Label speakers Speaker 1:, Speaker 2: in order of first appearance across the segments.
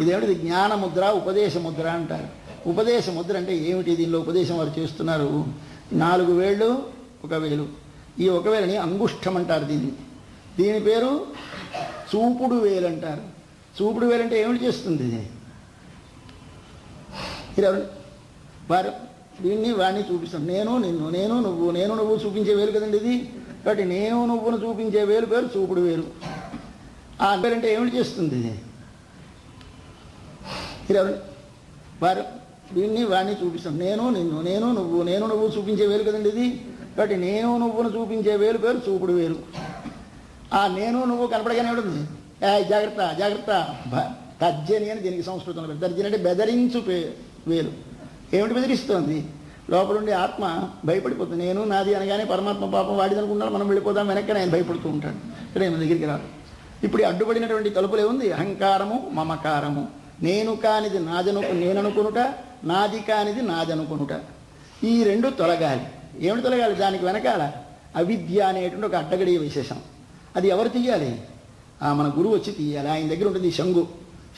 Speaker 1: ఇదేమిటి జ్ఞానముద్ర, ఉపదేశ ముద్ర అంటారు. ఉపదేశ ముద్ర అంటే ఏమిటి? దీనిలో ఉపదేశం వారు చేస్తున్నారు. 4 వేళ్ళు 1 వేలు. ఈ 1 వేలని అంగుష్టం అంటారు. దీని పేరు చూపుడు వేలు అంటారు. చూపుడు వేలు అంటే ఏమిటి చేస్తుంది? ఇది వారు దీన్ని వాడిని చూపిస్తాం. నేను నిన్ను, నేను నువ్వు, నేను నువ్వు చూపించే వేలు కదండి ఇది. కాబట్టి నేను నువ్వును చూపించే వేలు పేరు చూపుడు వేలు. ఆ వేలు అంటే ఏమిటి చేస్తుంది? ఇది వారు దీన్ని వాడిని చూపిస్తాం. నేను నిన్ను, నేను నువ్వు, నేను నువ్వు చూపించే వేలు కదండి ఇది. కాబట్టి నేను నువ్వును చూపించే వేలు పేరు చూపుడు వేలు. ఆ నేను నువ్వు కనపడగానే ఉంటుంది, జాగ్రత్త జాగ్రత్త తర్జని అని దీనికి సంస్కృతంలో. తర్జని అంటే బెదరించు వేలు. ఏమిటి బెదిరిస్తోంది? లోపలుండి ఆత్మ భయపడిపోతుంది. నేను నాది అనగానే పరమాత్మ పాపం వాడిది అనుకుంటాను, మనం వెళ్ళిపోదాం వెనక్కి ఆయన భయపడుతూ ఉంటాడు. ఇక్కడ మన దగ్గరికి రాదు. ఇప్పుడు అడ్డుపడినటువంటి తలుపులే ఉంది అహంకారము, మమకారము. నేను కానిది నేననుకొనుట, నాది కానిది నాదనుకొనుట. ఈ 2 తొలగాలి. ఏమిటి తొలగాలి? దానికి వెనకాల అవిద్య అనేటువంటి ఒక అడ్డగడి విశేషం. అది ఎవరు తీయాలి? మన గురువు వచ్చి తీయాలి. ఆయన దగ్గర ఉంటుంది శంగు.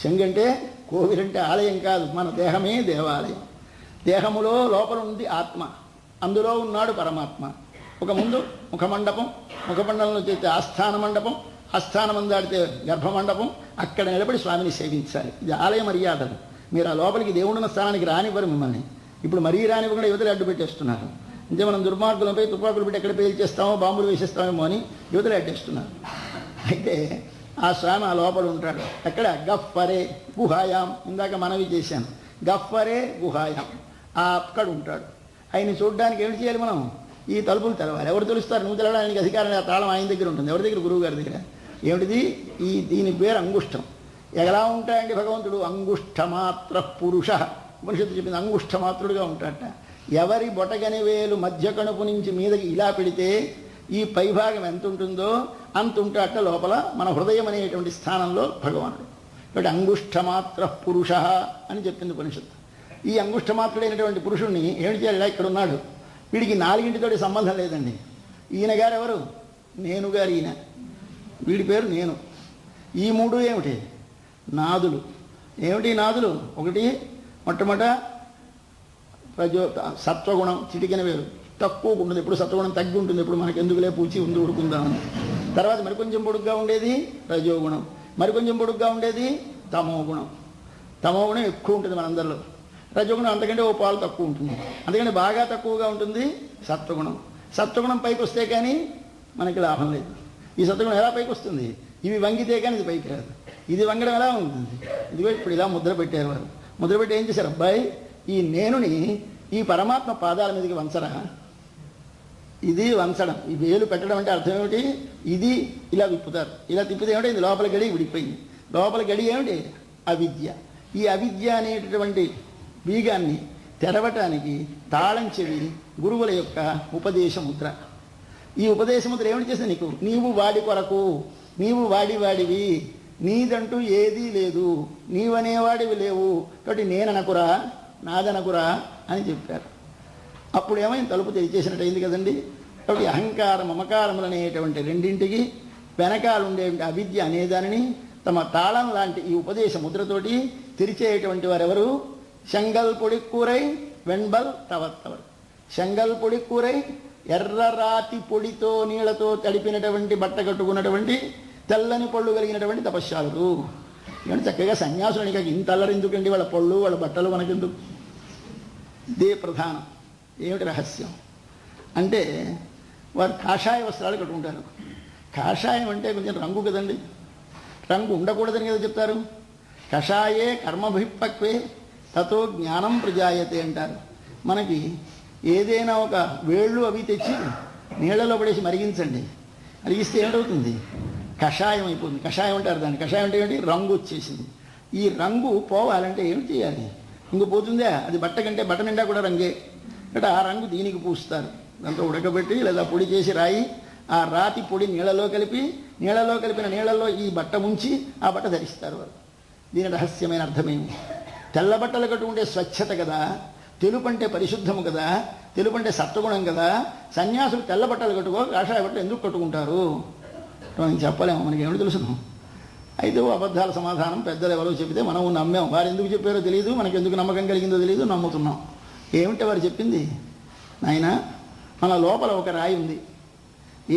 Speaker 1: శంగు అంటే కోవిలంటే ఆలయం కాదు, మన దేహమే దేవాలయం. దేహములో లోపల ఉంది ఆత్మ, అందులో ఉన్నాడు పరమాత్మ. ఒక ముందు ముఖమండపం, ముఖమండలంలో చేస్తే ఆస్థాన మండపం, ఆస్థానం దాడితే గర్భమండపం. అక్కడ నిలబడి స్వామిని సేవించాలి. ఇది ఆలయ మర్యాదలు. మీరు ఆ లోపలికి దేవుడున్న స్థానానికి రానివ్వరు మిమ్మల్ని. ఇప్పుడు మరీ రానివ్వకుండా యువతలు అడ్డు పెట్టేస్తున్నారు. అంటే మనం దుర్మార్గులపై తుపాకులు పెట్టి ఎక్కడ పేల్చేస్తామో, బాంబులు వేసేస్తామేమో అని యువతలు అడ్డేస్తున్నారు. అయితే ఆ స్వామి ఆ లోపల ఉంటాడు. అక్కడ గఫ్ఫరే గుహాయాం, ఇందాక మనవి చేశాను. గఫ్ఫరే గుహాయాం అక్కడ ఉంటాడు. ఆయన చూడడానికి ఏమిటి చేయాలి? మనం ఈ తలుపులు తెలవాలి. ఎవరు తెలుస్తారు? నువ్వు తెలవడానికి అధికారం, ఆ తాళం ఆయన దగ్గర ఉంటుంది. ఎవరి దగ్గర? గురువు గారి దగ్గర. ఏమిటిది? దీని పేరు అంగుష్టం. ఎలా ఉంటాయండి భగవంతుడు? అంగుష్టమాత్ర పురుష. ఉపనిషత్తు చెప్పింది అంగుష్టమాత్రుడుగా ఉంటాడట. ఎవరి బొటగని వేలు మధ్య కణుపు నుంచి మీదకి ఇలా పెడితే ఈ పైభాగం ఎంత ఉంటుందో అంత ఉంటాట లోపల మన హృదయం అనేటువంటి స్థానంలో భగవానుడు. కాబట్టి అంగుష్టమాత్ర పురుష అని చెప్పింది ఉపనిషత్తు. ఈ అంగుష్టమాత్రుడైనటువంటి పురుషుణ్ణి ఏమిటి చేయాలి? ఇలా ఇక్కడ ఉన్నాడు. వీడికి 4 సంబంధం లేదండి. ఈయన గారు ఎవరు? నేను గారు ఈయన. వీడి పేరు నేను. ఈ 3 ఏమిటి? నాదులు. ఏమిటి నాదులు? ఒకటి మొట్టమొదట సత్వగుణం, చిటికెన వేరు. తక్కువ ఉంటుంది, ఎప్పుడు సత్వగుణం తగ్గి ఉంటుంది. ఎప్పుడు మనకి ఎందుకులే పూచి ఉండి ఉడుకుందామని. తర్వాత మరికొంచెం పొడుగ్గా ఉండేది రజోగుణం, మరికొంచెం పొడుగ్గా ఉండేది తమోగుణం. తమోగుణం ఎక్కువ ఉంటుంది మనందరిలో. రజోగుణం అంతకంటే ఓ పాలు తక్కువ ఉంటుంది. అందుకని బాగా తక్కువగా ఉంటుంది సత్వగుణం. సత్వగుణం పైకి వస్తే కానీ మనకి లాభం లేదు. ఈ సత్వగుణం ఎలా పైకి వస్తుంది? ఇవి వంగితే కానీ ఇది పైకి రాదు. ఇది వంగడం ఎలా ఉంటుంది? ఇదిగో ఇప్పుడు ఇలా ముద్ర పెట్టారు వారు. ముద్ర పెట్టి ఏం చేశారు? అబ్బాయి, ఈ నేనుని ఈ పరమాత్మ పాదాల మీదకి వంచరా. ఇది వంచడం. ఈ వేలు పెట్టడం అంటే అర్థం ఏమిటి? ఇది ఇలా విప్పుతారు. ఇలా తిప్పితే ఏమిటి? ఇది లోపల గడి విడిపోయింది. లోపల గడి ఏమిటి? అవిద్య. ఈ అవిద్య అనేటటువంటి బీగాన్ని తెరవటానికి తాళం చెవి గురువుల యొక్క ఉపదేశ ముద్ర. ఈ ఉపదేశ ముద్ర ఏమిటి చేసింది నీకు? నీవు వాడి కొరకు, నీవు వాడివి, నీదంటూ ఏదీ లేదు, నీవనేవాడివి లేవు. కాబట్టి నేననకురా, నాదనకురా అని చెప్పారు. అప్పుడు ఏమైంది? తలుపు తెరిచేసినట్టు అయింది కదండి. కాబట్టి అహంకారం మమకారములు అనేటువంటి రెండింటికి వెనకాల ఉండేటువంటి అవిద్య అనేదానిని తమ తాళం లాంటి ఈ ఉపదేశ ముద్రతోటి తెరిచేటువంటి వారెవరు? శంగల్ పొడిక్కూరై వెంబల్ తవత్తవర్. శంగల్ పొడిక్కూరై, ఎర్రరాతి పొడితో నీళ్లతో తడిపినటువంటి బట్ట కట్టుకున్నటువంటి తెల్లని పళ్ళు కలిగినటువంటి తపశ్శాలుడు. ఏమంటే చక్కగా సన్యాసులని కాక ఇంత అల్లరి ఎందుకండి? వాళ్ళ పళ్ళు వాళ్ళ బట్టలు మనకెందుకు? ఇదే ప్రధానం. ఏమిటి రహస్యం అంటే వారు కాషాయ వస్త్రాలు కట్టుకుంటారు. కాషాయం అంటే కొంచెం రంగు కదండి. రంగు ఉండకూడదని కదా చెప్తారు. కషాయే కర్మభిపక్వే తతో జ్ఞానం ప్రజాయతే అంటారు. మనకి ఏదైనా ఒక వేళ్ళు అవి తెచ్చి నీళ్లలో పడేసి మరిగించండి, మరిగిస్తే ఏమిటవుతుంది? కషాయం అయిపోతుంది. కషాయం అంటారు దాన్ని. కషాయం అంటే ఏంటి? రంగు వచ్చేసింది. ఈ రంగు పోవాలంటే ఏమి చేయాలి? ఇంక పోతుందా? అది బట్ట కంటే బట్ట నిండా కూడా రంగే. అంటే ఆ రంగు దీనికి పూస్తారు. దాంతో ఉడకబెట్టి లేదా పొడి చేసి రాయి, ఆ రాతి పొడి నీళ్ళలో కలిపిన నీళ్ళల్లో ఈ బట్ట ముంచి ఆ బట్ట ధరిస్తారు వారు. దీని రహస్యమైన అర్థమేమి? తెల్ల బట్టలు కట్టుకుంటే స్వచ్ఛత కదా, తెలుపు అంటే పరిశుద్ధము కదా, తెలుపు అంటే సత్వగుణం కదా. సన్యాసులు తెల్ల బట్టలు కట్టుకో, కాషాయ బట్టలు ఎందుకు కట్టుకుంటారు? మనం చెప్పలేము. మనకి ఏమిటి తెలుసును? అయితే అబద్ధాల సమాధానం పెద్దలు ఎవరో చెబితే మనం నమ్మాం. వారు ఎందుకు చెప్పారో తెలియదు, మనకు ఎందుకు నమ్మకం కలిగిందో తెలియదు, నమ్ముతున్నాం. ఏమిటి వారు చెప్పింది? నాయన, మన లోపల ఒక రాయి ఉంది.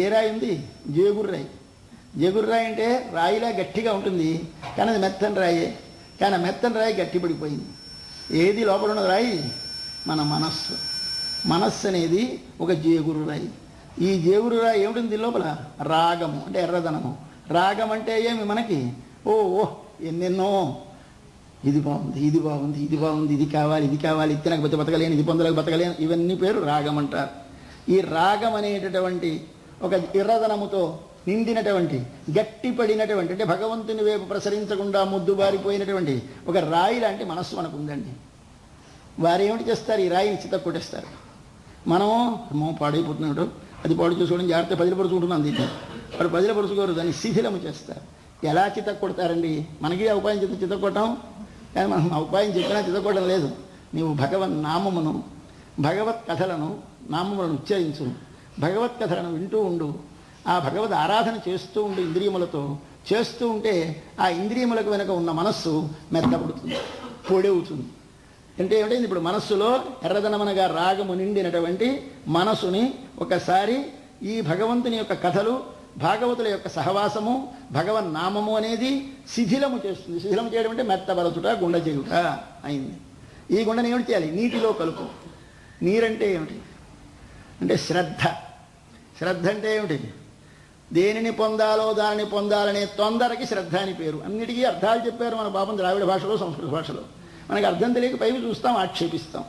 Speaker 1: ఏ రాయి ఉంది? జేగుర్రాయి. జేగుర్రాయి అంటే రాయిలా గట్టిగా ఉంటుంది, కానీ అది మెత్తని రాయే. కానీ ఆ మెత్తని రాయి గట్టిపడిపోయింది. ఏది లోపల ఉన్నది రాయి? మన మనస్సు. మనస్సు అనేది ఒక జేగురు రాయి. ఈ జేగురు రాయి ఏమిటి లోపల? రాగము అంటే ఎర్రదనము. రాగం అంటే ఏమి మనకి? ఓ ఎన్నెన్నో, ఇది బాగుంది, ఇది బాగుంది, ఇది బాగుంది, ఇది కావాలి, ఇది కావాలి, ఇది తినకపోతే బతకలేను, ఇది పొందలేక బతకలేను, ఇవన్నీ పేరు రాగం అంటారు. ఈ రాగం అనేటటువంటి ఒక ఎర్రదనముతో నిండినటువంటి గట్టిపడినటువంటి అంటే భగవంతుని వైపు ప్రసరించకుండా ముద్దుబారిపోయినటువంటి ఒక రాయి లాంటి మనస్సు మనకు ఉందండి. వారు ఏమిటి చేస్తారు? ఈ రాయిని చితక్కొట్టేస్తారు. మనం పాడైపోతున్నాడు, అది పాడు చేసుకోవడం జాగ్రత్త పదిలపరుచుకుంటున్నాను. దీన్ని వాడు పదిలపరుచుకోరు, దాన్ని శిథిలము చేస్తారు. ఎలా చితక్కొడతారండి? మనకి ఆ ఉపాయం చేత చితక్కొట్టం, కానీ మనం ఆ ఉపాయం చెప్పినా చితక్కొట్టడం లేదు. నీవు భగవన్ నామమును, భగవత్ కథలను, నామములను ఉచ్చరించు, భగవత్ కథలను వింటూ ఉండు, ఆ భగవద్ ఆరాధన చేస్తూ ఉండు. ఇంద్రియములతో చేస్తూ ఉంటే ఆ ఇంద్రియములకు వెనుక ఉన్న మనస్సు మెత్తపడుతుంది, పొడవుతుంది. అంటే ఏమిటైంది? ఇప్పుడు మనస్సులో ఎర్రదనమనగా రాగము నిండినటువంటి మనసుని ఒకసారి ఈ భగవంతుని యొక్క కథలు, భాగవతుల యొక్క సహవాసము, భగవన్ నామము అనేది శిథిలము చేస్తుంది. శిథిలము చేయడం అంటే మెత్తబరచుట, గుండె చేయుట అయింది. ఈ గుండెని ఏమిటి చేయాలి? నీటిలో కలుపు. నీరంటే ఏమిటి? అంటే శ్రద్ధ. శ్రద్ధ అంటే ఏమిటి? దేనిని పొందాలో దానిని పొందాలనే తొందరకి శ్రద్ధ అని పేరు. అన్నిటికీ అర్థాలు చెప్పారు మన పాపం ద్రావిడ భాషలో, సంస్కృత భాషలో. మనకి అర్థం తెలియక పైకి చూస్తాం, ఆక్షేపిస్తాం.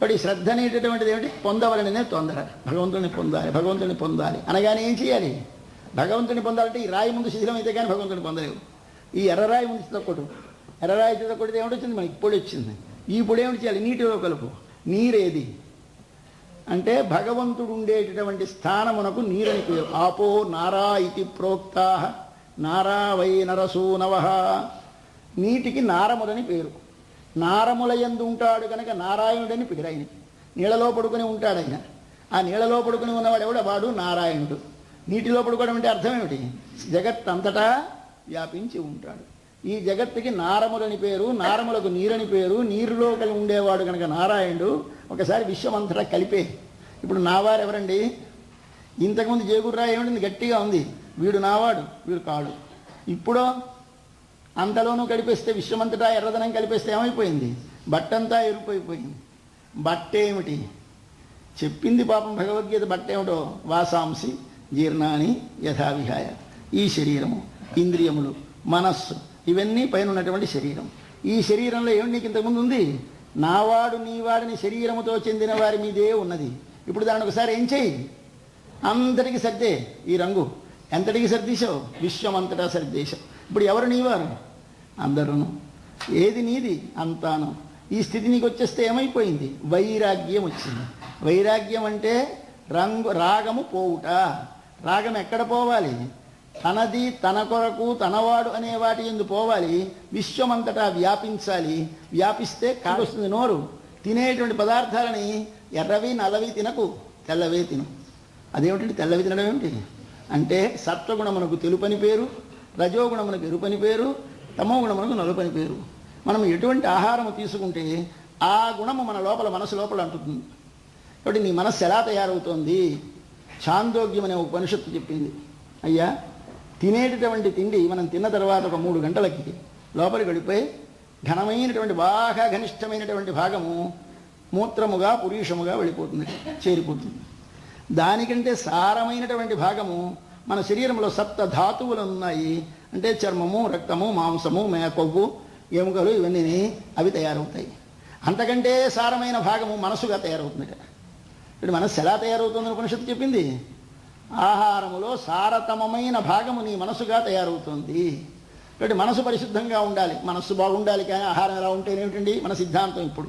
Speaker 1: బట్ ఈ శ్రద్ధ అనేటటువంటిది ఏమిటి? పొందవలనే తొందర. భగవంతుని పొందాలి, భగవంతుని పొందాలి అనగానే ఏం చేయాలి? భగవంతుని పొందాలంటే ఈ రాయి ముందు శిథిలం అయితే కానీ భగవంతుని పొందలేవు. ఈ ఎర్రరాయి ముందు చితక్కొట్టు. ఎర్రరాయి చితక్కొడితే ఏమిటి వచ్చింది? మనకి పొడి వచ్చింది. ఈ పొడి ఏమిటి చేయాలి? నీటిలో కలుపు. నీరేది అంటే భగవంతుడు ఉండేటటువంటి స్థానమునకు నీరని పేరు. ఆపో నారా ఇతి ప్రోక్తా నారా వై నరసూనవ. నీటికి నారములని పేరు. నారముల యందు ఉంటాడు కనుక నారాయణుడని పేరు ఆయనకి. నీళ్ళలో పడుకుని ఉంటాడు ఆయన. ఆ నీళ్ళలో పడుకుని ఉన్నవాడు ఎవడ? వాడు నారాయణుడు. నీటిలో పడుకోవడం అంటే అర్థం ఏమిటి? జగత్ అంతటా వ్యాపించి ఉంటాడు. ఈ జగత్తుకి నారములని పేరు, నారములకు నీరని పేరు. నీరులో కలిగి ఉండేవాడు కనుక నారాయణుడు. ఒకసారి విశ్వమంతటా కలిపే. ఇప్పుడు నావారు ఎవరండి? ఇంతకుముందు జేగుర్రాయి ఏమిటి? గట్టిగా ఉంది, వీడు నావాడు, వీడు కాడు. ఇప్పుడు అంతలోనూ కలిపేస్తే, విశ్వమంతటా ఎర్రదనం కలిపేస్తే ఏమైపోయింది? బట్టంతా ఎరుపైపోయింది. బట్ట ఏమిటి? చెప్పింది పాపం భగవద్గీత. బట్ట ఏమిటో? వాసాంసి జీర్ణాని యథావిహాయ. ఈ శరీరము, ఇంద్రియములు, మనస్సు, ఇవన్నీ పైన ఉన్నటువంటి శరీరం. ఈ శరీరంలో ఏమిటి నీకు ఇంతకుముందు ఉంది? నావాడు నీవాడిని శరీరముతో చెందిన వారి మీదే ఉన్నది. ఇప్పుడు దాన్ని ఒకసారి ఏం చెయ్యి? అందరికీ సర్దే. ఈ రంగు ఎంతటికి సర్దేశావు? విశ్వమంతటా సర్దేశావు. ఇప్పుడు ఎవరు నీవారు? అందరూను. ఏది నీది? అంతాను. ఈ స్థితి నీకు వచ్చేస్తే ఏమైపోయింది? వైరాగ్యం వచ్చింది. వైరాగ్యం అంటే రాగము పోవుట. రాగం ఎక్కడ పోవాలి? తనది, తన కొరకు, తనవాడు అనే వాటి ఎందు పోవాలి. విశ్వమంతటా వ్యాపించాలి. వ్యాపిస్తే కాడొస్తుంది నోరు. తినేటువంటి పదార్థాలని ఎర్రవి నల్లవి తినకు, తెల్లవే తిను. అదేమిటంటే తెల్లవి తినడం ఏమిటి? అంటే సత్వగుణమునకు తెలుపని పేరు, రజోగుణమునకు ఎరుపని పేరు, తమోగుణమునకు నలుపని పేరు. మనం ఎటువంటి ఆహారము తీసుకుంటే ఆ గుణము మన లోపల, మనసు లోపల అంటుతుంది. కాబట్టి నీ మనస్సు ఎలా తయారవుతోంది? ఛాందోగ్యం అనే ఉపనిషత్తు చెప్పింది. అయ్యా, తినేటటువంటి తిండి మనం తిన్న తర్వాత ఒక 3 గంటలకి లోపలికి వెళ్ళిపోయి ఘనమైనటువంటి, బాగా ఘనిష్టమైనటువంటి భాగము మూత్రముగా, పురీషముగా వెళ్ళిపోతుంది, చేరిపోతుంది. దానికంటే సారమైనటువంటి భాగము మన శరీరంలో 7 ధాతువులు ఉన్నాయి. అంటే చర్మము, రక్తము, మాంసము, కొవ్వు, ఎముకలు, ఇవన్నీ అవి తయారవుతాయి. అంతకంటే సారమైన భాగము మనసుగా తయారవుతుంది. ఇప్పుడు మనస్సు ఎలా తయారవుతుందని ఉపనిషత్తు చెప్పింది. ఆహారములో సారతమమైన భాగము నీ మనసుగా తయారవుతుంది. కాబట్టి మనసు పరిశుద్ధంగా ఉండాలి, మనస్సు బాగుండాలి. కానీ ఆహారం ఎలా ఉంటేనేమిటండి? మన సిద్ధాంతం ఇప్పుడు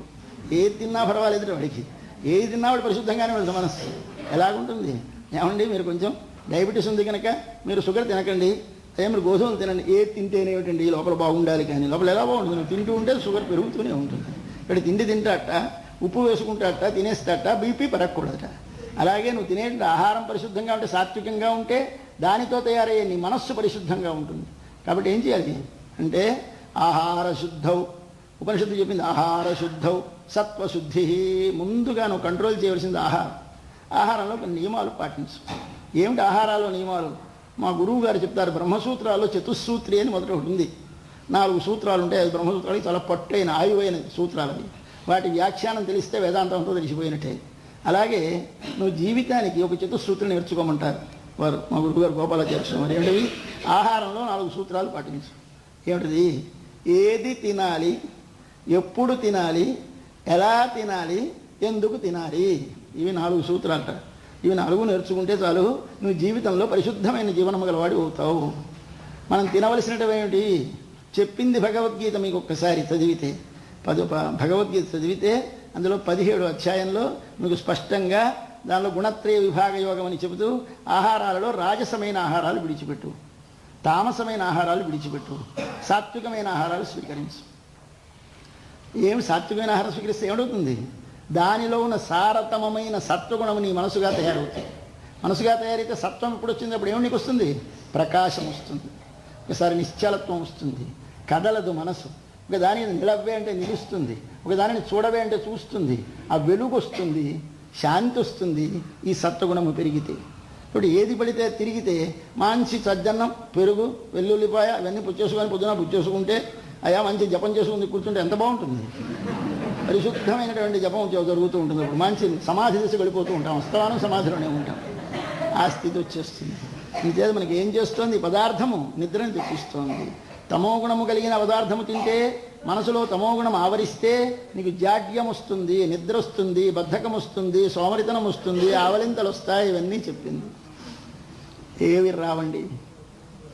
Speaker 1: ఏది తిన్నా పర్వాలేదు వాడికి, ఏది తిన్నా వాడు పరిశుద్ధంగానే ఉంటుంది. మనస్సు ఎలాగుంటుంది? ఏమండి, మీరు కొంచెం డయాబెటీస్ ఉంది కనుక మీరు షుగర్ తినకండి, అదే మీరు గోధుమలు తినండి. ఏది తింటేనేమిటండి? లోపల బాగుండాలి. కానీ లోపల ఎలా బాగుంటుంది? నువ్వు తింటూ ఉంటే షుగర్ పెరుగుతూనే ఉంటుంది. ఇక్కడ తిండి తింటాట, ఉప్పు వేసుకుంటాట, తినేస్తాట, బీపీ పెరగకూడదట. అలాగే నువ్వు తినే ఆహారం పరిశుద్ధంగా ఉంటే, సాత్వికంగా ఉంటే దానితో తయారయ్యే నీ మనస్సు పరిశుద్ధంగా ఉంటుంది. కాబట్టి ఏం చేయాలి అంటే ఆహార శుద్ధౌ, ఉపనిషత్తు చెప్పింది ఆహార శుద్ధౌ సత్వశుద్ధి. ముందుగా నువ్వు కంట్రోల్ చేయవలసింది ఆహారం. ఆహారంలో కొన్ని నియమాలు పాటించు. ఏమిటి ఆహారాల్లో నియమాలు? మా గురువు గారు చెప్తారు, బ్రహ్మసూత్రాల్లో చతుస్సూత్రి అని మొదట ఒకటి ఉంది. 4 సూత్రాలు ఉంటాయి. అది బ్రహ్మసూత్రాలకి చాలా పట్టైన ఆయువైన సూత్రాలు అవి. వాటి వ్యాఖ్యానం తెలిస్తే వేదాంతంతో తెలిసిపోయినట్టే. అలాగే నువ్వు జీవితానికి ఒక చతుస్సూత్రం నేర్చుకోమంటారు వారు, మా గురువుగారు గోపాలాచార్య స్వామి వారు. ఏమిటవి? ఆహారంలో 4 సూత్రాలు పాటించు. ఏమిటిది? ఏది తినాలి, ఎప్పుడు తినాలి, ఎలా తినాలి, ఎందుకు తినాలి, ఇవి 4 సూత్రాలు. ఇవి 4 నేర్చుకుంటే చాలు, నువ్వు జీవితంలో పరిశుద్ధమైన జీవనం గలవాడి అవుతావు. మనం తినవలసినటువంటి చెప్పింది భగవద్గీత మీకు ఒక్కసారి చదివితే, భగవద్గీత చదివితే అందులో 17 అధ్యాయంలో మీకు స్పష్టంగా దానిలో గుణత్రయ విభాగ యోగం అని చెబుతూ ఆహారాలలో రాజసమైన ఆహారాలు విడిచిపెట్టు, తామసమైన ఆహారాలు విడిచిపెట్టు, సాత్వికమైన ఆహారాలు స్వీకరించు. ఏమి సాత్వికమైన ఆహారం స్వీకరిస్తే ఏమవుతుంది? దానిలో ఉన్న సారతమమైన సత్వగుణం నీ మనసుగా తయారవుతుంది. మనసుగా తయారైతే సత్వం ఎప్పుడు వచ్చింది? అప్పుడు ఏమి నీకు వస్తుంది? ప్రకాశం వస్తుంది. ఒకసారి నిశ్చలత్వం వస్తుంది, కదలదు మనసు. ఒక దానిని నిలవ్వే అంటే నిలుస్తుంది, ఒక దానిని చూడవే అంటే చూస్తుంది, ఆ వెలుగు వస్తుంది, శాంతి వస్తుంది. ఈ సత్వగుణము పెరిగితే ఇప్పుడు ఏది పడితే తిరిగితే మంచి సజ్జన్నం, పెరుగు, వెల్లుల్లిపాయ ఇవన్నీ పుచ్చేసుకొని పొద్దున పుచ్చేసుకుంటే అయ్యా మంచి జపం చేసుకుని కూర్చుంటే ఎంత బాగుంటుంది. పరిశుద్ధమైనటువంటి జపం జరుగుతూ ఉంటుంది. అప్పుడు మంచి సమాధి దశ వెళ్ళిపోతూ ఉంటాం, వస్తవానం సమాధిలోనే ఉంటాం. ఆ స్థితి వచ్చేస్తుంది. ఇంకేది మనకి ఏం చేస్తోంది? పదార్థము నిద్రను తెప్పిస్తోంది. తమోగుణము కలిగిన పదార్థము తింటే, మనసులో తమోగుణం ఆవరిస్తే నీకు జాడ్యం వస్తుంది, నిద్ర వస్తుంది, బద్ధకం వస్తుంది, సోమరితనం వస్తుంది, ఆవలింతలు వస్తాయి. ఇవన్నీ చెప్పింది. ఏవి రావండి,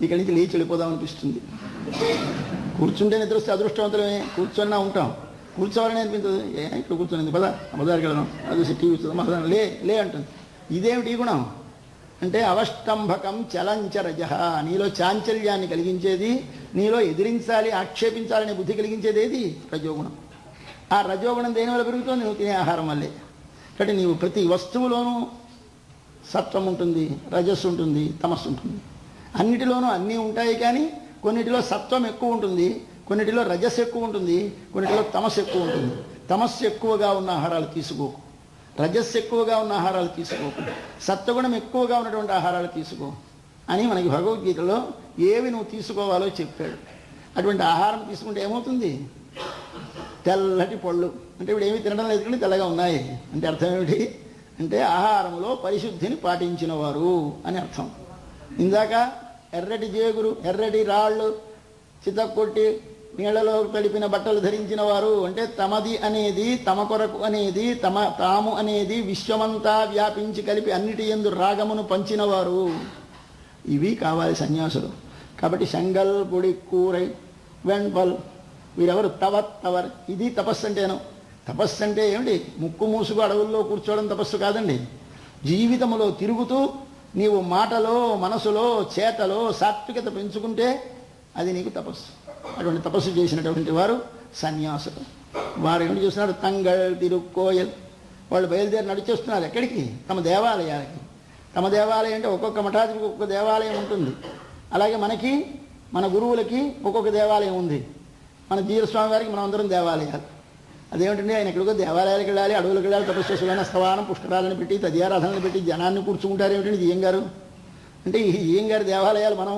Speaker 1: ఇక్కడి నుంచి లేచి వెళ్ళిపోదామనిపిస్తుంది. కూర్చుంటే నిద్ర వస్తే అదృష్టవంతులమే, కూర్చొన్నా ఉంటాం. కూర్చోవాలని అనిపించదు. ఇక్కడ కూర్చొని పద బజార్కి వెళ్దాం, అది టీవీ చూద్దాం, లే అంటుంది. ఇదేమిటి ఈ గుణం అంటే? అవష్టంభకం చలంచరజ, నీలో చాంచల్యాన్ని కలిగించేది, నీలో ఎదిరించాలి, ఆక్షేపించాలనే బుద్ధి కలిగించేది ఏది? రజోగుణం. ఆ రజోగుణం దేనివల్ల పెరుగుతుంది? నువ్వు తినే ఆహారం వల్లే. కాబట్టి నీవు ప్రతి వస్తువులోనూ సత్వం ఉంటుంది, రజస్సు ఉంటుంది, తమస్సు ఉంటుంది. అన్నిటిలోనూ అన్నీ ఉంటాయి, కానీ కొన్నిటిలో సత్వం ఎక్కువ ఉంటుంది, కొన్నిటిలో రజస్సు ఎక్కువ ఉంటుంది, కొన్నిటిలో తమస్సు ఎక్కువ ఉంటుంది. తమస్సు ఎక్కువగా ఉన్న ఆహారాలు తీసుకోకు, రజస్సు ఎక్కువగా ఉన్న ఆహారాలు తీసుకోకు, సత్వగుణం ఎక్కువగా ఉన్నటువంటి ఆహారాలు తీసుకో అని మనకి భగవద్గీతలో ఏవి నువ్వు తీసుకోవాలో చెప్పాడు. అటువంటి ఆహారం తీసుకుంటే ఏమవుతుంది? తెల్లటి పళ్ళు అంటే ఇప్పుడు ఏమీ తినడం లేదు కానీ తెల్లగా ఉన్నాయి అంటే అర్థం ఏమిటి? అంటే ఆహారంలో పరిశుద్ధిని పాటించిన వారు అని అర్థం. ఇందాక ఎర్రటి జేగురు, ఎర్రటి రాళ్ళు చితక్కొట్టి నీళ్లలో తడిపిన బట్టలు ధరించిన వారు అంటే తమది అనేది, తమ కొరకు అనేది, తాము అనేది విశ్వమంతా వ్యాపించి కలిపి అన్నిటి యందు రాగమును పంచిన వారు. ఇవి కావాలి సన్యాసులు. కాబట్టి శంగల్, పొడి, కూరై, వెంపల్ వీరెవరు? తవర్. ఇది తపస్సు అంటేను. తపస్సు అంటే ఏమిటి? ముక్కు మూసుకు అడవుల్లో కూర్చోవడం తపస్సు కాదండి. జీవితంలో తిరుగుతూ నీవు మాటలో, మనసులో, చేతలో సాత్వికత పెంచుకుంటే అది నీకు తపస్సు. అటువంటి తపస్సు చేసినటువంటి వారు సన్యాసులు. వారు ఏమిటి చూస్తున్నారు? తంగళ్, తిరుక్కోయల్. వాళ్ళు బయలుదేరి నడిచేస్తున్నారు. ఎక్కడికి? తమ దేవాలయాలకి. తమ దేవాలయం అంటే ఒక్కొక్క మఠాధిపతికి ఒక్కొక్క దేవాలయం ఉంటుంది. అలాగే మనకి, మన గురువులకి ఒక్కొక్క దేవాలయం ఉంది. మన జీరస్వామి వారికి మనం అందరం దేవాలయాలు. అదేమిటంటే ఆయన ఎక్కడికో దేవాలయాలకు వెళ్ళాలి, అడవులకు వెళ్ళాలి, తపస్సు చేసుకోవాలి, స్థవానం పుష్కరాలను పెట్టి, తదియారాధనలు పెట్టి జనాన్ని కూర్చుకుంటారు. ఏమిటండి ఈయం గారు అంటే? ఈయం గారి దేవాలయాలు మనం,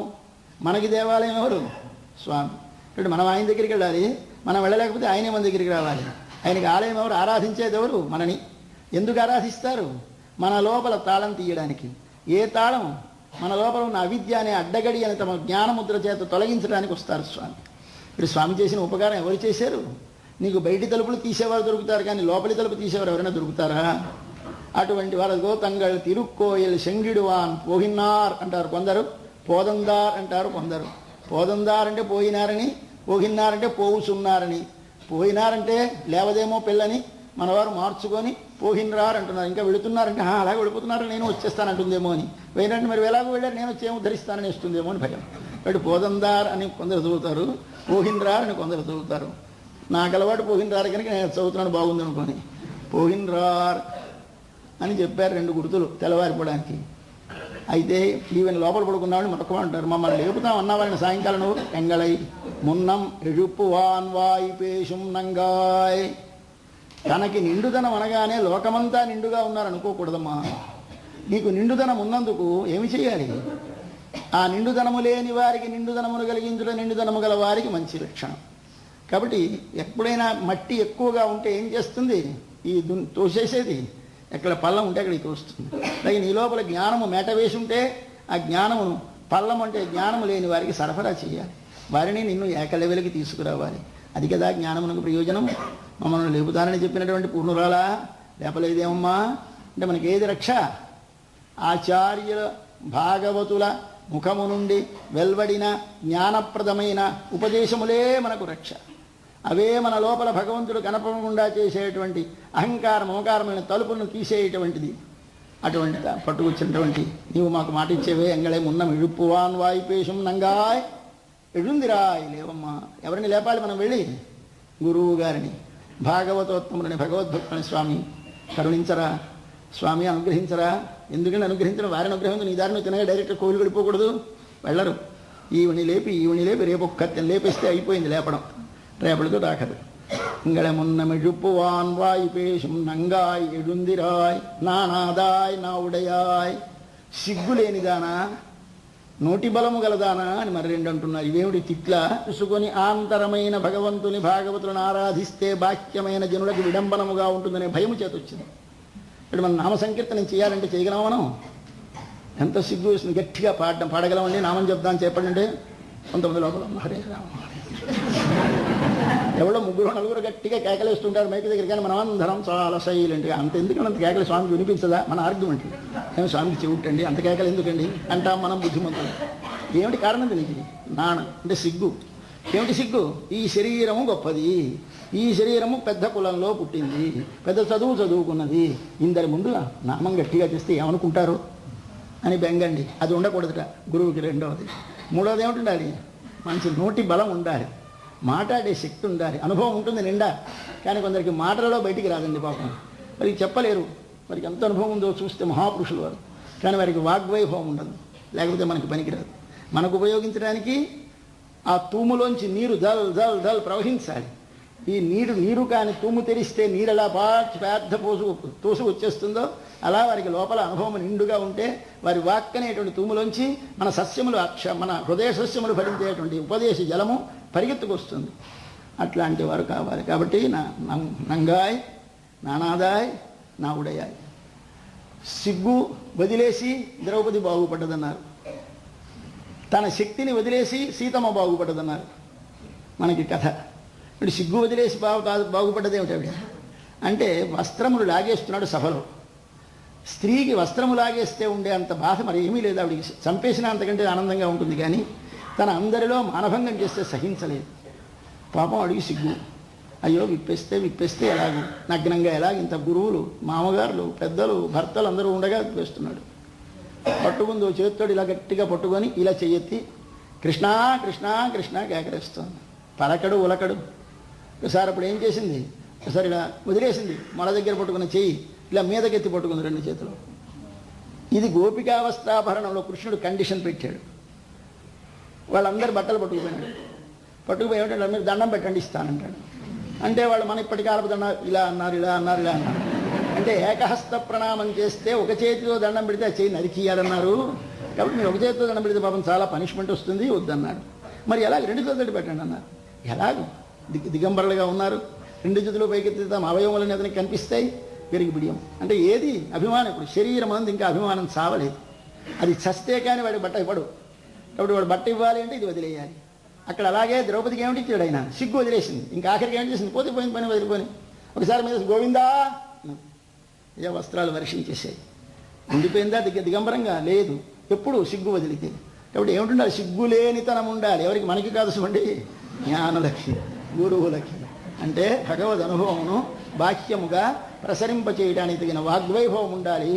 Speaker 1: మనకి దేవాలయం ఎవరు? స్వామి. అంటే మనం ఆయన దగ్గరికి వెళ్ళాలి, మనం వెళ్ళలేకపోతే ఆయనే మన దగ్గరికి రావాలి. ఆయనకి ఆలయం ఎవరు? ఆరాధించేది ఎవరు? మనని. ఎందుకు ఆరాధిస్తారు? మన లోపల తాళం తీయడానికి. ఏ తాళం? మన లోపల ఉన్న అవిద్య అనే అడ్డగడి అని తమ జ్ఞానముద్ర చేత తొలగించడానికి వస్తారు స్వామి. ఇప్పుడు స్వామి చేసిన ఉపకారం ఎవరు చేశారు? నీకు బయటి తలుపులు తీసేవారు దొరుకుతారు, కానీ లోపలి తలుపు తీసేవారు ఎవరైనా దొరుకుతారా? అటువంటి వారు గోతంగళ్, తిరుక్కోయల్, శంగిడువాన్, పోహిన్నార్ అంటారు కొందరు, పోదందార్ అంటారు కొందరు. పోదందార్ అంటే పోయినారని, పోహిన్నారంటే పోవుసున్నారని. పోయినారంటే లేవదేమో పిల్లని మనవారు మార్చుకొని పోహిన్రార్ అంటున్నారు. ఇంకా వెళుతున్నారంటే అలాగే వెళ్ళిపోతున్నారు, నేను వచ్చేస్తానంటుందేమో అని. పోయినంటే మరి ఎలాగో వెళ్ళారు, నేను వచ్చి ఏమో ధరిస్తానని వస్తుందేమో అని భయం. కాబట్టి పోదందార్ అని కొందరు చదువుతారు, పోహిన్రార్ అని కొందరు చదువుతారు. నాకు అలవాటు పోహిన్రార్ కనుక నేను చదువుతున్నాను బాగుంది అనుకోని పోహిన్రార్ అని చెప్పారు. 2 గుర్తులు తెల్లవారిపోవడానికి. అయితే ఈవెన్ లోపల పడుకున్నామని మొక్కమంటారు. మమ్మల్ని లేపుతాం అన్నవారిని సాయంకాలం నువ్వు ఎంగళై మున్నం ఎഴുப்புవాన్ వాయిపేషం నంగాయ్. తనకి నిండుదనం అనగానే లోకమంతా నిండుగా ఉన్నారనుకోకూడదమ్మా. నీకు నిండుదనం ఉన్నందుకు ఏమి చేయాలి? ఆ నిండుదనము లేని వారికి నిండుదనమును కలిగించడం నిండుదనము గల వారికి మంచి లక్షణం. కాబట్టి ఎప్పుడైనా మట్టి ఎక్కువగా ఉంటే ఏం చేస్తుంది? ఈ తోసేసేది. ఎక్కడ పల్లం ఉంటే అక్కడికి తోస్తుంది. అలాగే నీ లోపల జ్ఞానము మేట వేసి ఉంటే ఆ జ్ఞానమును పల్లం అంటే జ్ఞానము లేని వారికి సరఫరా చేయాలి. వారిని నిన్ను ఏకలెవెలికి తీసుకురావాలి. అది కదా జ్ఞానమునకు ప్రయోజనం. మమ్మల్ని లేపుతానని చెప్పినటువంటి పూర్ణురాలా లేపలేదేమమ్మా అంటే మనకి ఏది రక్ష? ఆచార్యుల భాగవతుల ముఖము నుండి వెల్వడిన జ్ఞానప్రదమైన ఉపదేశములే మనకు రక్ష. అవే మన లోపల భగవంతుడు కనపడకుండా చేసేటువంటి అహంకార మమకారమైన తలుపులను తీసేయటువంటిది. అటువంటి పట్టుకొచ్చినటువంటి నీవు మాకు మాట ఇచ్చేవే ఎంగళే మున్నం ఎഴുப்புవాన్ వాయిపేషం నంగాయ్. ఎడుందిరాయ్ లేవమ్మా. ఎవరిని లేపాలి మనం వెళ్ళి? గురువు గారిని, భాగవతోత్తములని, భగవద్భక్తులని. స్వామి కరుణించరా, స్వామి అనుగ్రహించరా. ఎందుకంటే అనుగ్రహించడం వారిని అనుగ్రహించు. నీ దారిని తినగా డైరెక్ట్గా కోవిలు గడిపోకూడదు. వెళ్ళరు. ఈవిని లేపి రేపు ఒక్క లేపేస్తే అయిపోయింది లేపడం. రేపటితో రాకదు. ఇంగళ మున్నమెഴുப்புవాన్ వాయిపేషం నంగాయ్ ఎడుందిరాయ్ నానాదాయ్ నా ఉడయాయ్. సిగ్గులేనిదానా, నోటి బలము గలదానా అని మరి రెండు అంటున్నారు. ఇవేమిటి తిట్ల? చూసుకొని ఆంతరమైన భగవంతుని భాగవతులను ఆరాధిస్తే బాహ్యమైన జనులకు విడంబనముగా ఉంటుందనే భయము చేత వచ్చింది. ఇప్పుడు మనం నామ సంకీర్తనం చేయాలంటే చేయగలం మనం? ఎంత సిగ్గు వేస్తుంది. గట్టిగా పాడగలమండి. నామం చెప్దాం చెప్పండి అంటే 19 లోపల హరే రామ ఎవరో 3-4 గట్టిగా కేకలేస్తుంటారు మైకి దగ్గర. కానీ మనం అందరం చాలా సైలెంట్గా. అంత ఎందుకంటే అంత కేకలు స్వామికి వినిపించదా? మన ఆర్గ్యుమెంట్ ఏమి స్వామికి చెవుటండి అంత కేకలు ఎందుకండి అంటాం మనం బుద్ధిమంతులు. ఏమిటి కారణం దీనికి? నాణ అంటే సిగ్గు. ఏమిటి సిగ్గు? ఈ శరీరము గొప్పది, ఈ శరీరము పెద్ద కులంలో పుట్టింది, పెద్ద చదువుకున్నది. ఇందరి ముందు నామం గట్టిగా చేస్తే ఏమనుకుంటారు అని బెంగండి. అది ఉండకూడదుట గురువుకి. రెండవది. మూడవది ఏమిటి ఉండాలి? మంచి నోటి బలం ఉండాలి, మాట్లాడే శక్తి ఉండాలి. అనుభవం ఉంటుంది నిండా. కానీ కొందరికి మాటలలో బయటికి రాదండి పాపం. వారికి చెప్పలేరు. వారికి ఎంత అనుభవం ఉందో చూస్తే మహాపురుషులు వారు. కానీ వారికి వాగ్వైభవం ఉండదు. లేకపోతే మనకి పనికిరాదు. మనకు ఉపయోగించడానికి ఆ తూములోంచి నీరు దల్ ప్రవహించాలి. ఈ నీరు కానీ తూము తెరిస్తే నీరు ఎలా పెద్ద తోసు వచ్చేస్తుందో అలా వారికి లోపల అనుభవం నిండుగా ఉంటే వారి వాక్ అనేటువంటి తూములోంచి మన సస్యములు మన హృదయ సస్యములు ఫలించేటువంటి ఉపదేశ జలము పరిగెత్తుకొస్తుంది. అట్లాంటి వారు కావాలి. కాబట్టి నంగాయ్ నానాదాయ్ నా ఉడయాయ్. సిగ్గు వదిలేసి ద్రౌపది బాగుపడ్డదన్నారు. తన శక్తిని వదిలేసి సీతమ్మ బాగుపడ్డదన్నారు. మనకి కథ. ఇప్పుడు సిగ్గు వదిలేసి బాగుపడ్డదేమిటి ఆవిడ అంటే వస్త్రములు లాగేస్తున్నాడు సభలో. స్త్రీకి వస్త్రము లాగేస్తే ఉండే అంత బాధ మరి ఏమీ లేదు ఆవిడికి. చంపేసినా అంతకంటే ఆనందంగా ఉంటుంది. కానీ తన అందరిలో మానభంగం చేస్తే సహించలేదు. పాపం అడిగి సిగ్గు. అయ్యో విప్పేస్తే ఎలాగూ నగ్నంగా ఎలాగ ఇంత గురువులు మామగారులు పెద్దలు భర్తలు అందరూ ఉండగా విప్పేస్తున్నాడు. పట్టుకుందో చేత్తోడు ఇలా గట్టిగా పట్టుకొని ఇలా చెయ్యెత్తి కృష్ణా కృష్ణా కృష్ణ కేకరేస్తోంది. పలకడు ఉలకడు. ఒకసారి అప్పుడు ఏం చేసింది? ఒకసారి ఇలా వదిలేసింది. మొల దగ్గర పట్టుకున్న చెయ్యి ఇలా మీదకెత్తి పట్టుకుంది 2 చేతులు. ఇది గోపికావస్త్రాభరణంలో కృష్ణుడు కండిషన్ పెట్టాడు. వాళ్ళందరూ బట్టలు పట్టుకుపోయి ఏమిటంటే మీరు దండం పెట్టండి ఇస్తానంటాడు. అంటే వాళ్ళు మన ఇప్పటికాలపు దండ ఇలా అన్నారు. అంటే ఏకహస్త ప్రణామం చేస్తే ఒక చేతితో దండం పెడితే ఆ చేయి నరికియాలన్నారు. కాబట్టి మీరు ఒక చేతితో దండం పెడితే పాపం చాలా పనిష్మెంట్ వస్తుంది వద్దన్నాడు. మరి ఎలాగ 2 చేతులు పెట్టండి అన్నారు. ఎలాగో దిగంబరులుగా ఉన్నారు. 2 చేతులు పైకెత్తి తమ అవయవములని అతనికి కనిపిస్తాయి. పెరిగి బిడియం అంటే ఏది అభిమానం. ఇప్పుడు శరీరం అందు ఇంకా అభిమానం చావలేదు. అది చస్తే కానీ వాడి బట్ట ఇవ్వడు. కాబట్టి వాడు బట్ట ఇవ్వాలి అంటే ఇది వదిలేయాలి. అక్కడ అలాగే ద్రౌపదికి ఏమిటి ఇచ్చాడు ఆయన? సిగ్గు వదిలేసింది. ఇంకా ఆఖరికి ఏం చేసింది? పోయిన పని వదిలిపోయి ఒకసారి మీద గోవిందా ఏ వస్త్రాలు వర్షించేసాయి. ఉండిపోయిందా దిగంబరంగా? లేదు. ఎప్పుడు సిగ్గు వదిలితే. కాబట్టి ఏమిటుండాలి? సిగ్గు లేనితనం ఉండాలి. ఎవరికి? మనకి కాదు చూడండి, జ్ఞానులకి గురువులకి. అంటే భగవద్ అనుభవమును బాహ్యముగా ప్రసరింపచేయడానికి తగిన వాగ్వైభవం ఉండాలి.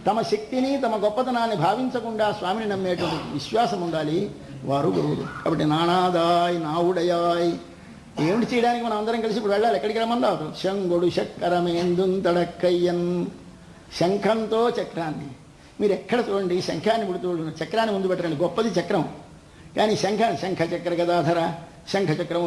Speaker 1: తమ శక్తిని తమ గొప్పతనాన్ని భావించకుండా స్వామిని నమ్మేటువంటి విశ్వాసం ఉండాలి. వారు గురువులు. కాబట్టి నానాదాయ్ నావుడయాయ్. ఏమిటి చేయడానికి మనం అందరం కలిసి ఇప్పుడు వెళ్ళాలి. ఎక్కడికి రమ్మన్నావు? శంగుడు చక్కరమేందుంతడక్కయ్యన్. శంఖంతో చక్రాన్ని మీరు ఎక్కడ చూడండి శంఖాన్ని ముడుతూ చక్రాన్ని ముందు పెట్టండి, గొప్పది చక్రం. కానీ శంఖ చక్ర గదాధర శంఖ చక్రములు